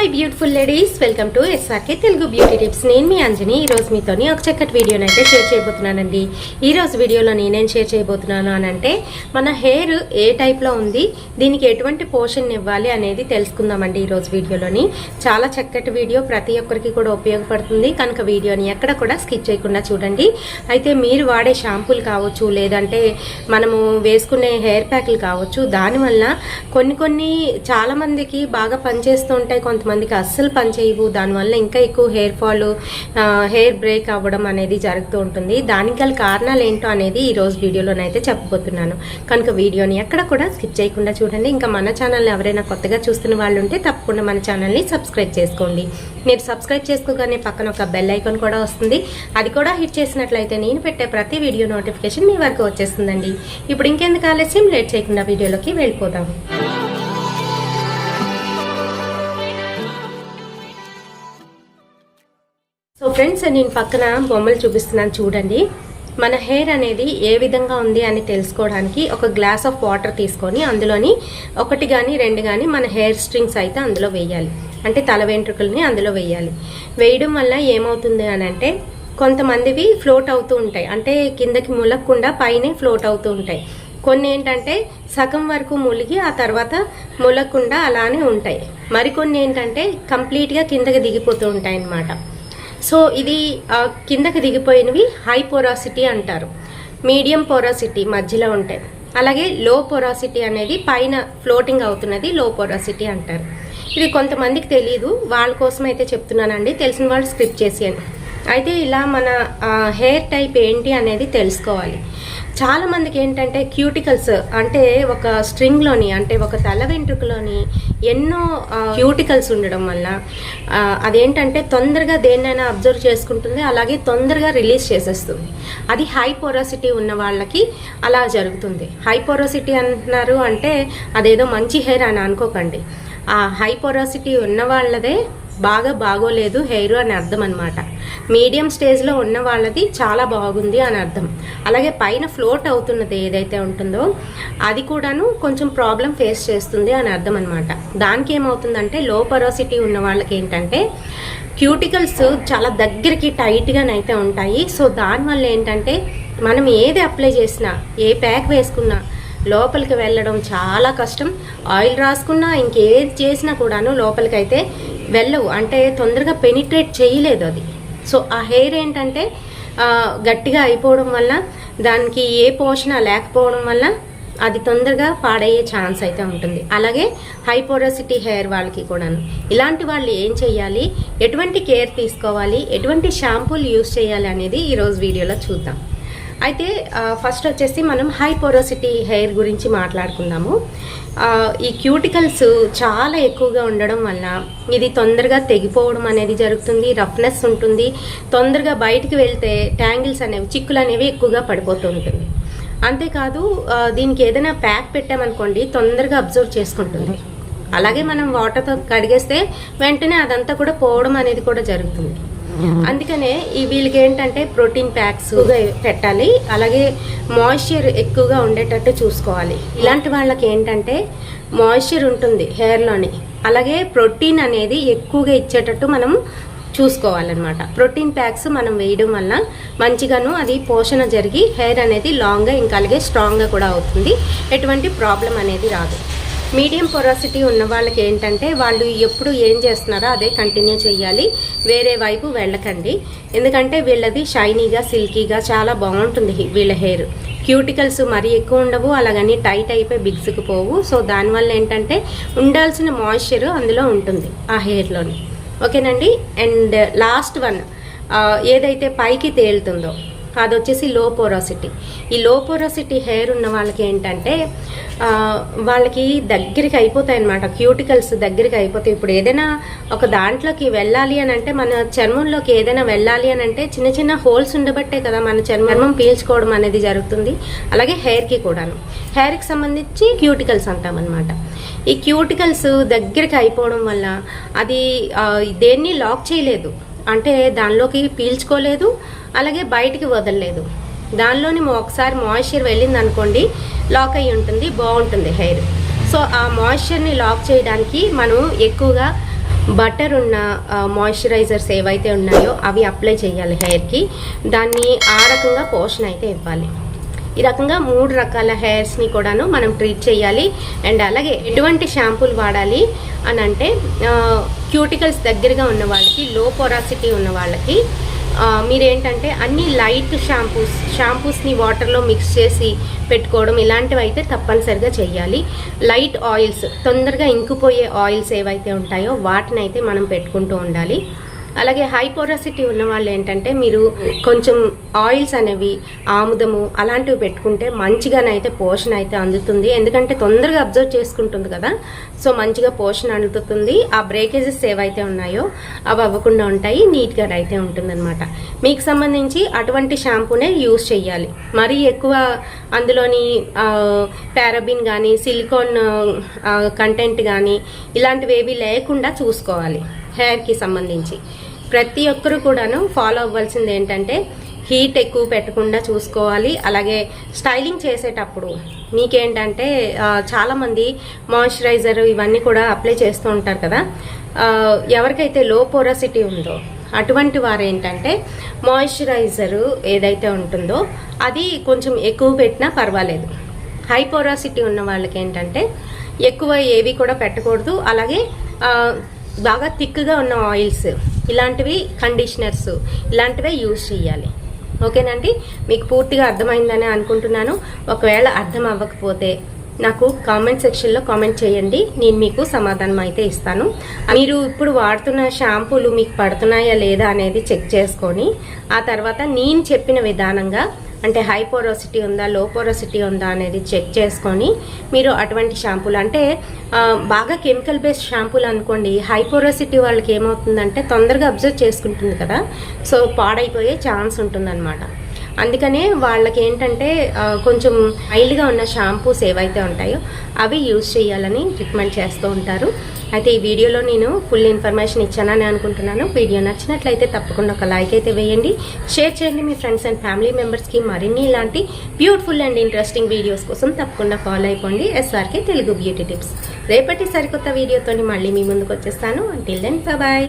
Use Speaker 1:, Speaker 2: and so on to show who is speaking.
Speaker 1: Hi beautiful ladies, welcome to SRK Telugu beauty tips. నేను మీ అంజని. ఈరోజు మీతోని ఒక చక్కటి వీడియోని అయితే షేర్ చేయబోతున్నానండి. ఈరోజు వీడియోలో నేనేం షేర్ చేయబోతున్నాను అని అంటే, మన హెయిర్ ఏ టైప్లో ఉంది, దీనికి ఎటువంటి పోషన్ ఇవ్వాలి అనేది తెలుసుకుందామండి ఈరోజు వీడియోలోని. చాలా చక్కటి వీడియో, ప్రతి ఒక్కరికి కూడా ఉపయోగపడుతుంది కనుక వీడియోని ఎక్కడ కూడా స్కిప్ చేయకుండా చూడండి. అయితే మీరు వాడే షాంపూలు కావచ్చు, లేదంటే మనము వేసుకునే హెయిర్ ప్యాక్లు కావచ్చు, దానివల్ల కొన్ని చాలామందికి బాగా పనిచేస్తూ ఉంటాయి, కొంతమందికి అస్సలు పనిచేయవు. దానివల్ల ఇంకా ఎక్కువ హెయిర్ ఫాల్, హెయిర్ బ్రేక్ అవ్వడం అనేది జరుగుతూ ఉంటుంది. దానికి గల కారణాలు ఏంటో అనేది ఈరోజు వీడియోలోనైతే చెప్పబోతున్నాను కనుక వీడియోని ఎక్కడ కూడా స్కిప్ చేయకుండా చూడండి. ఇంకా మన ఛానల్ని ఎవరైనా కొత్తగా చూస్తున్న వాళ్ళు ఉంటే తప్పకుండా మన ఛానల్ని సబ్స్క్రైబ్ చేసుకోండి. మీరు సబ్స్క్రైబ్ చేసుకోగానే పక్కన ఒక బెల్ ఐకాన్ కూడా వస్తుంది, అది కూడా హిట్ చేసినట్లయితే నేను పెట్టే ప్రతి వీడియో నోటిఫికేషన్ మీ వరకు వచ్చేస్తుందండి. ఇప్పుడు ఇంకెందుకు ఆలస్యం, లేట్ చేయకుండా వీడియోలోకి వెళ్ళిపోదాం. సో ఫ్రెండ్స్, నేను పక్కన బొమ్మలు చూపిస్తున్నాను చూడండి. మన హెయిర్ అనేది ఏ విధంగా ఉంది అని తెలుసుకోవడానికి ఒక గ్లాస్ ఆఫ్ వాటర్ తీసుకొని అందులోని ఒకటి కానీ రెండు కానీ మన హెయిర్ స్ట్రింగ్స్ అయితే అందులో వేయాలి, అంటే తల వెంట్రుకల్ని అందులో వేయాలి. వేయడం వల్ల ఏమవుతుంది అని అంటే, కొంతమందివి ఫ్లోట్ అవుతూ ఉంటాయి, అంటే కిందకి ములగకుండా పైనే ఫ్లోట్ అవుతూ ఉంటాయి. కొన్ని ఏంటంటే సగం వరకు ములిగి ఆ తర్వాత ములగకుండా అలానే ఉంటాయి. మరికొన్ని ఏంటంటే కంప్లీట్గా కిందకి దిగిపోతూ ఉంటాయి అన్నమాట. సో ఇది కిందకి దిగిపోయినవి హై పోరాసిటీ అంటారు, మీడియం పోరాసిటీ మధ్యలో ఉంటాయి, అలాగే లో పోరాసిటీ అనేది పైన ఫ్లోటింగ్ అవుతున్నది లో పోరాసిటీ అంటారు. ఇది కొంతమందికి తెలియదు, వాళ్ళ కోసం అయితే చెప్తున్నానండి, తెలిసిన వాళ్ళు స్క్రిప్ట్ చేసేయండి. అయితే ఇలా మన హెయిర్ టైప్ ఏంటి అనేది తెలుసుకోవాలి. చాలా మందికి ఏంటంటే క్యూటికల్స్, అంటే ఒక స్ట్రింగ్లోని, అంటే ఒక తల వెంట్రుకలోని ఎన్నో క్యూటికల్స్ ఉండడం వల్ల అదేంటంటే తొందరగా దేన్నైనా అబ్జర్వ్ చేసుకుంటుంది, అలాగే తొందరగా రిలీజ్ చేసేస్తుంది. అది హై పోరాసిటీ ఉన్న వాళ్ళకి అలా జరుగుతుంది. హై పోరాసిటీ అంటున్నారు అంటే అదేదో మంచి హెయిర్ అని అనుకోకండి. ఆ హై పోరాసిటీ ఉన్న వాళ్ళదే బాగోలేదు హెయిర్ అని అర్థం అనమాట. మీడియం స్టేజ్లో ఉన్న వాళ్ళది చాలా బాగుంది అని అర్థం. అలాగే పైన ఫ్లోట్ అవుతున్నది ఏదైతే ఉంటుందో అది కూడాను కొంచెం ప్రాబ్లం ఫేస్ చేస్తుంది అని అర్థం అనమాట. దానికి ఏమవుతుందంటే, లో పోరాసిటీ ఉన్న వాళ్ళకి ఏంటంటే క్యూటికల్స్ చాలా దగ్గరికి టైట్గానైతే ఉంటాయి. సో దానివల్ల ఏంటంటే మనం ఏది అప్లై చేసినా, ఏ ప్యాక్ వేసుకున్నా లోపలికి వెళ్ళడం చాలా కష్టం. ఆయిల్ రాసుకున్నా ఇంకేది చేసినా కూడాను లోపలికైతే వెళ్ళవు, అంటే తొందరగా పెనిట్రేట్ చేయలేదు అది. సో ఆ హెయిర్ ఏంటంటే గట్టిగా అయిపోవడం వల్ల, దానికి ఏ పోషణ లేకపోవడం వల్ల అది తొందరగా పాడయ్యే ఛాన్స్ అయితే ఉంటుంది. అలాగే హై పోరాసిటీ హెయిర్ వాళ్ళకి కూడాను. ఇలాంటి వాళ్ళు ఏం చేయాలి, ఎటువంటి కేర్ తీసుకోవాలి, ఎటువంటి షాంపూలు యూస్ చేయాలి అనేది ఈరోజు వీడియోలో చూద్దాం. అయితే ఫస్ట్ వచ్చేసి మనం హై పోరోసిటీ హెయిర్ గురించి మాట్లాడుకుందాము. ఈ క్యూటికల్స్ చాలా ఎక్కువగా ఉండడం వల్ల ఇది తొందరగా తెగిపోవడం అనేది జరుగుతుంది, రఫ్నెస్ ఉంటుంది, తొందరగా బయటికి వెళ్తే ట్యాంగిల్స్ అనేవి, చిక్కులు అనేవి ఎక్కువగా పడిపోతూ ఉంటుంది. అంతేకాదు దీనికి ఏదైనా ప్యాక్ పెట్టామనుకోండి తొందరగా అబ్జర్వ్ చేసుకుంటుంది. అలాగే మనం వాటర్తో కడిగేస్తే వెంటనే అదంతా కూడా పోవడం అనేది కూడా జరుగుతుంది. అందుకనే వీళ్ళకి ఏంటంటే ప్రోటీన్ ప్యాక్స్ పెట్టాలి, అలాగే మాయిశ్చర్ ఎక్కువగా ఉండేటట్టు చూసుకోవాలి. ఇలాంటి వాళ్ళకి ఏంటంటే మాయిశ్చర్ ఉంటుంది హెయిర్లోని, అలాగే ప్రోటీన్ అనేది ఎక్కువగా ఇచ్చేటట్టు మనం చూసుకోవాలన్నమాట. ప్రోటీన్ ప్యాక్స్ మనం వేయడం వల్ల మంచిగాను అది పోషణ జరిగి హెయిర్ అనేది లాంగ్గా, ఇంకా అలాగే స్ట్రాంగ్గా కూడా అవుతుంది, ఎటువంటి ప్రాబ్లం అనేది రాదు. మీడియం పొరాసిటీ ఉన్న వాళ్ళకి ఏంటంటే వాళ్ళు ఎప్పుడు ఏం చేస్తున్నారో అదే కంటిన్యూ చేయాలి, వేరే వైపు వెళ్ళకండి. ఎందుకంటే వీళ్ళది షైనీగా, సిల్కీగా చాలా బాగుంటుంది వీళ్ళ హెయిర్. క్యూటికల్స్ మరీ ఎక్కువ ఉండవు, అలాగని టైట్ అయిపోయి బిగుసుకుపోవు. సో దానివల్ల ఏంటంటే ఉండాల్సిన మాయిశ్చర్ అందులో ఉంటుంది ఆ హెయిర్లోని. ఓకేనండి. అండ్ లాస్ట్ వన్ ఏదైతే పైకి తేలుతుందో అది వచ్చేసి లో పోరాసిటీ. ఈ లో పోరాసిటీ హెయిర్ ఉన్న వాళ్ళకి ఏంటంటే వాళ్ళకి దగ్గరికి అయిపోతాయి అన్నమాట, క్యూటికల్స్ దగ్గరికి అయిపోతాయి. ఇప్పుడు ఏదైనా ఒక దాంట్లోకి వెళ్ళాలి అని అంటే, మన చర్మంలోకి ఏదైనా వెళ్ళాలి అని అంటే చిన్న చిన్న హోల్స్ ఉండబట్టే కదా మన చర్మం పీల్చుకోవడం అనేది జరుగుతుంది. అలాగే హెయిర్కి కూడాను, హెయిర్కి సంబంధించి క్యూటికల్స్ అంటామన్నమాట. ఈ క్యూటికల్స్ దగ్గరికి అయిపోవడం వల్ల అది దేన్ని లాక్ చేయలేదు, అంటే దానిలోకి పీల్చుకోలేదు, అలాగే బయటికి వదలలేదు. దానిలోని ఒకసారి మాయిశ్చర్ వెళ్ళింది అనుకోండి లాక్ అయ్యి ఉంటుంది, బాగుంటుంది హెయిర్. సో ఆ మాయిశ్చర్ని లాక్ చేయడానికి మనం ఎక్కువగా బటర్ ఉన్న మాయిశ్చరైజర్స్ ఏవైతే ఉన్నాయో అవి అప్లై చేయాలి హెయిర్కి. దాన్ని ఆ రకంగా పోషణ అయితే ఇవ్వాలి. ఈ రకంగా 3 రకాల హెయిర్స్ని కూడాను మనం ట్రీట్ చేయాలి. అండ్ అలాగే ఎటువంటి షాంపూలు వాడాలి అని అంటే క్యూటికల్స్ దగ్గరగా ఉన్న వాళ్ళకి, లో పొరాసిటీ ఉన్న వాళ్ళకి మీరేంటంటే అన్ని లైట్ షాంపూస్ని వాటర్లో మిక్స్ చేసి పెట్టుకోవడం ఇలాంటివి అయితే తప్పనిసరిగా చేయాలి. లైట్ ఆయిల్స్, తొందరగా ఇంకిపోయే ఆయిల్స్ ఏవైతే ఉంటాయో వాటిని అయితే మనం పెట్టుకుంటూ ఉండాలి. అలాగే హై పొరాసిటీ ఉన్న వాళ్ళు ఏంటంటే మీరు కొంచెం ఆయిల్స్ అనేవి, ఆముదము అలాంటివి పెట్టుకుంటే మంచిగానైతే పోషణ అయితే అందుతుంది. ఎందుకంటే తొందరగా అబ్జర్వ్ చేసుకుంటుంది కదా, సో మంచిగా పోషణ అందుతుంది. ఆ బ్రేకేజెస్ ఏవైతే ఉన్నాయో అవి అవ్వకుండా ఉంటాయి, నీట్గా అయితే ఉంటుందన్నమాట. మీకు సంబంధించి అటువంటి షాంపూనే యూజ్ చేయాలి. మరీ ఎక్కువ అందులోని పారాబిన్ కానీ, సిలికాన్ కంటెంట్ కానీ ఇలాంటివి ఏవి లేకుండా చూసుకోవాలి. హెయిర్కి సంబంధించి ప్రతి ఒక్కరు కూడాను ఫాలో అవ్వాల్సింది ఏంటంటే హీట్ ఎక్కువ పెట్టకుండా చూసుకోవాలి. అలాగే స్టైలింగ్ చేసేటప్పుడు మీకేంటంటే చాలామంది మాయిశ్చరైజర్ ఇవన్నీ కూడా అప్లై చేస్తూ ఉంటారు కదా. ఎవరికైతే లో పోరసిటీ ఉందో అటువంటి వారు ఏంటంటే మాయిశ్చరైజర్ ఏదైతే ఉంటుందో అది కొంచెం ఎక్కువ పెట్టినా పర్వాలేదు. హై పోరాసిటీ ఉన్న వాళ్ళకి ఏంటంటే ఎక్కువ ఏవి కూడా పెట్టకూడదు. అలాగే బాగా థిక్గా ఉన్న ఆయిల్స్ ఇలాంటివి, కండిషనర్స్ ఇలాంటివే యూజ్ చేయాలి. ఓకేనండి, మీకు పూర్తిగా అర్థమైందని అనుకుంటున్నాను. ఒకవేళ అర్థం అవ్వకపోతే నాకు కామెంట్ సెక్షన్లో కామెంట్ చేయండి, నేను మీకు సమాధానం అయితే ఇస్తాను. మీరు ఇప్పుడు వాడుతున్న షాంపూలు మీకు పడుతున్నాయా లేదా అనేది చెక్ చేసుకొని ఆ తర్వాత నేను చెప్పిన విధానంగా అంటే హై పోరోసిటీ ఉందా, లో పోరోసిటీ ఉందా అనేది చెక్ చేసుకొని మీరు అటువంటి షాంపూలు అంటే బాగా కెమికల్ బేస్డ్ షాంపూలు అనుకోండి, హై పోరోసిటీ వాళ్ళకి ఏమవుతుందంటే తొందరగా అబ్జర్వ్ చేసుకుంటుంది కదా, సో పాడైపోయే ఛాన్స్ ఉంటుందన్నమాట. అందుకనే వాళ్ళకి ఏంటంటే కొంచెం మైల్డ్గా ఉన్న షాంపూస్ ఏవైతే ఉంటాయో అవి యూజ్ చేయాలని రికమెండ్ చేస్తూ ఉంటారు. అయితే ఈ వీడియోలో నేను ఫుల్ ఇన్ఫర్మేషన్ ఇచ్చానని అనుకుంటున్నాను. వీడియో నచ్చినట్లయితే తప్పకుండా ఒక లైక్ అయితే వేయండి, షేర్ చేయండి మీ ఫ్రెండ్స్ అండ్ ఫ్యామిలీ మెంబర్స్కి. మరిన్ని ఇలాంటి బ్యూటిఫుల్ అండ్ ఇంట్రెస్టింగ్ వీడియోస్ కోసం తప్పకుండా ఫాలో అయిపోండి SRK తెలుగు బ్యూటీ టిప్స్. రేపటి సరికొత్త వీడియోతో మళ్ళీ మీ ముందుకు వచ్చేస్తాను. Until then bye.